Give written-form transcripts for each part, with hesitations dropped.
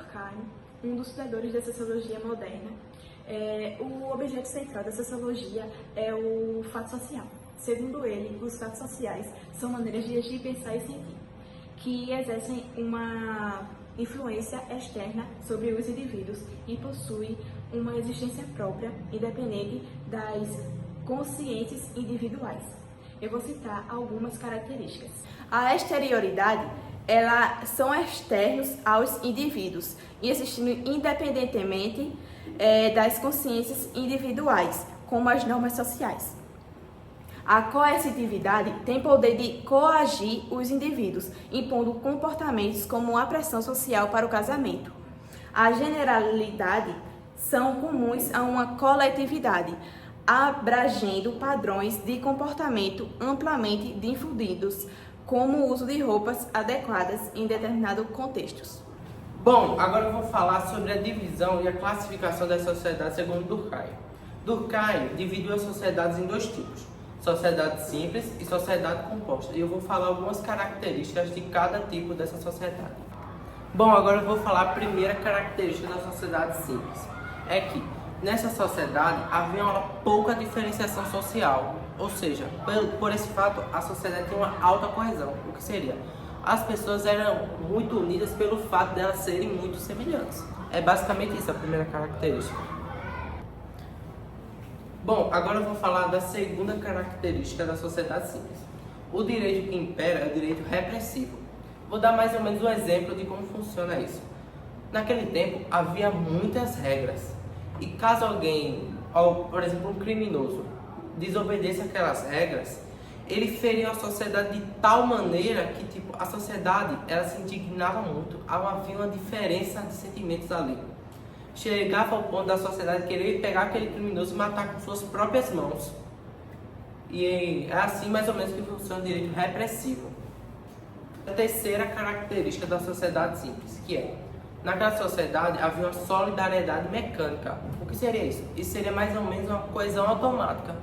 Durkheim, um dos fundadores da sociologia moderna. O objeto central da sociologia é o fato social. Segundo ele, os fatos sociais são maneiras de agir, pensar e sentir, que exercem uma influência externa sobre os indivíduos e possuem uma existência própria, independente das consciências individuais. Eu vou citar algumas características. A exterioridade, são externos aos indivíduos e existindo independentemente das consciências individuais, como as normas sociais. A coercitividade tem poder de coagir os indivíduos, impondo comportamentos como a pressão social para o casamento. A generalidade são comuns a uma coletividade, abrangendo padrões de comportamento amplamente difundidos, como o uso de roupas adequadas em determinados contextos. Bom, agora eu vou falar sobre a divisão e a classificação das sociedades segundo Durkheim. Durkheim dividiu as sociedades em dois tipos: sociedade simples e sociedade composta. E eu vou falar algumas características de cada tipo dessa sociedade. Bom, agora eu vou falar a primeira característica da sociedade simples. É que nessa sociedade havia uma pouca diferenciação social, ou seja, por esse fato a sociedade tem uma alta coesão. O que seria? As pessoas eram muito unidas pelo fato de elas serem muito semelhantes. É basicamente isso a primeira característica. Bom, agora eu vou falar da segunda característica da sociedade simples. O direito que impera é o direito repressivo. Vou dar mais ou menos um exemplo de como funciona isso. Naquele tempo havia muitas regras. E caso alguém, por exemplo, um criminoso, desobedeça aquelas regras, ele feria a sociedade de tal maneira que a sociedade ela se indignava muito. Havia uma diferença de sentimentos ali. Chegava ao ponto da sociedade querer pegar aquele criminoso e matar com suas próprias mãos. E é assim mais ou menos que funciona o direito repressivo. A terceira característica da sociedade simples, que é: naquela sociedade havia uma solidariedade mecânica. O que seria isso? Isso seria mais ou menos uma coesão automática.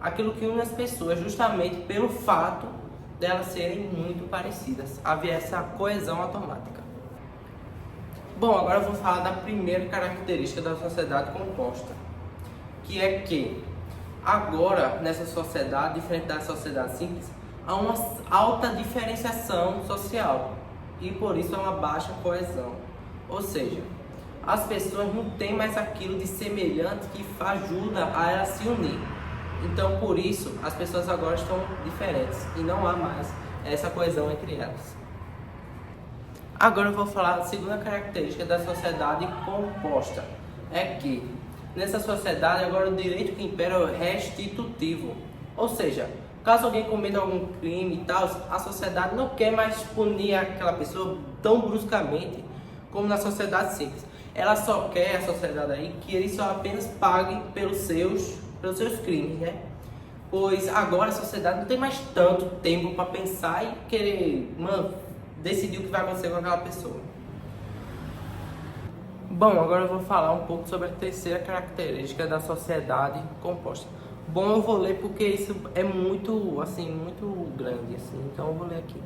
Aquilo que une as pessoas justamente pelo fato delas serem muito parecidas. Havia essa coesão automática. Bom, agora eu vou falar da primeira característica da sociedade composta, que é que agora nessa sociedade, diferente da sociedade simples, há uma alta diferenciação social e por isso há uma baixa coesão. Ou seja, as pessoas não têm mais aquilo de semelhante que ajuda a elas se unir. Então, por isso, as pessoas agora estão diferentes e não há mais essa coesão entre elas. Agora eu vou falar da segunda característica da sociedade composta. É que nessa sociedade agora o direito que impera é o restitutivo. Ou seja, caso alguém cometa algum crime e tal, a sociedade não quer mais punir aquela pessoa tão bruscamente como na sociedade simples. Ela só quer, a sociedade aí, que ele só apenas pague pelos seus crimes, né? Pois agora a sociedade não tem mais tanto tempo para pensar e querer, decidir o que vai acontecer com aquela pessoa. Bom, agora eu vou falar um pouco sobre a terceira característica da sociedade composta. Bom, eu vou ler porque isso é muito grande, então eu vou ler aqui.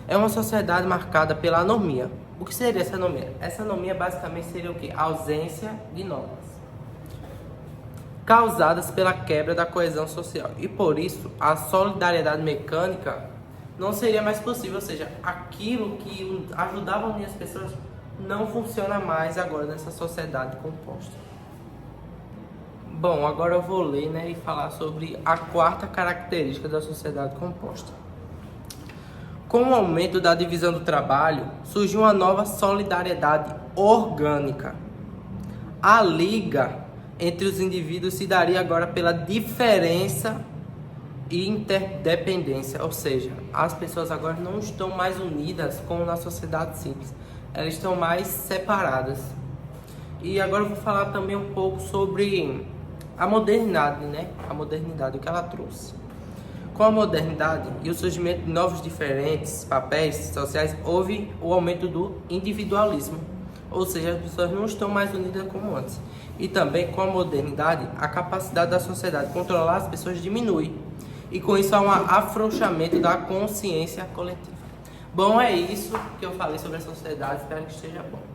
É uma sociedade marcada pela anomia. O que seria essa anomia? Essa anomia basicamente seria o quê? A ausência de normas, causadas pela quebra da coesão social. E por isso, a solidariedade mecânica não seria mais possível. Ou seja, aquilo que ajudava a unir as pessoas não funciona mais agora nessa sociedade composta. Bom, agora eu vou ler, e falar sobre a quarta característica da sociedade composta. Com o aumento da divisão do trabalho, surgiu uma nova solidariedade orgânica. A liga entre os indivíduos se daria agora pela diferença e interdependência, ou seja, as pessoas agora não estão mais unidas como na sociedade simples, elas estão mais separadas. E agora eu vou falar também um pouco sobre a modernidade, a modernidade, o que ela trouxe. Com a modernidade e o surgimento de novos diferentes papéis sociais, houve o aumento do individualismo, ou seja, as pessoas não estão mais unidas como antes. E também com a modernidade, a capacidade da sociedade de controlar as pessoas diminui. E com isso há um afrouxamento da consciência coletiva. Bom, é isso que eu falei sobre a sociedade, espero que esteja bom.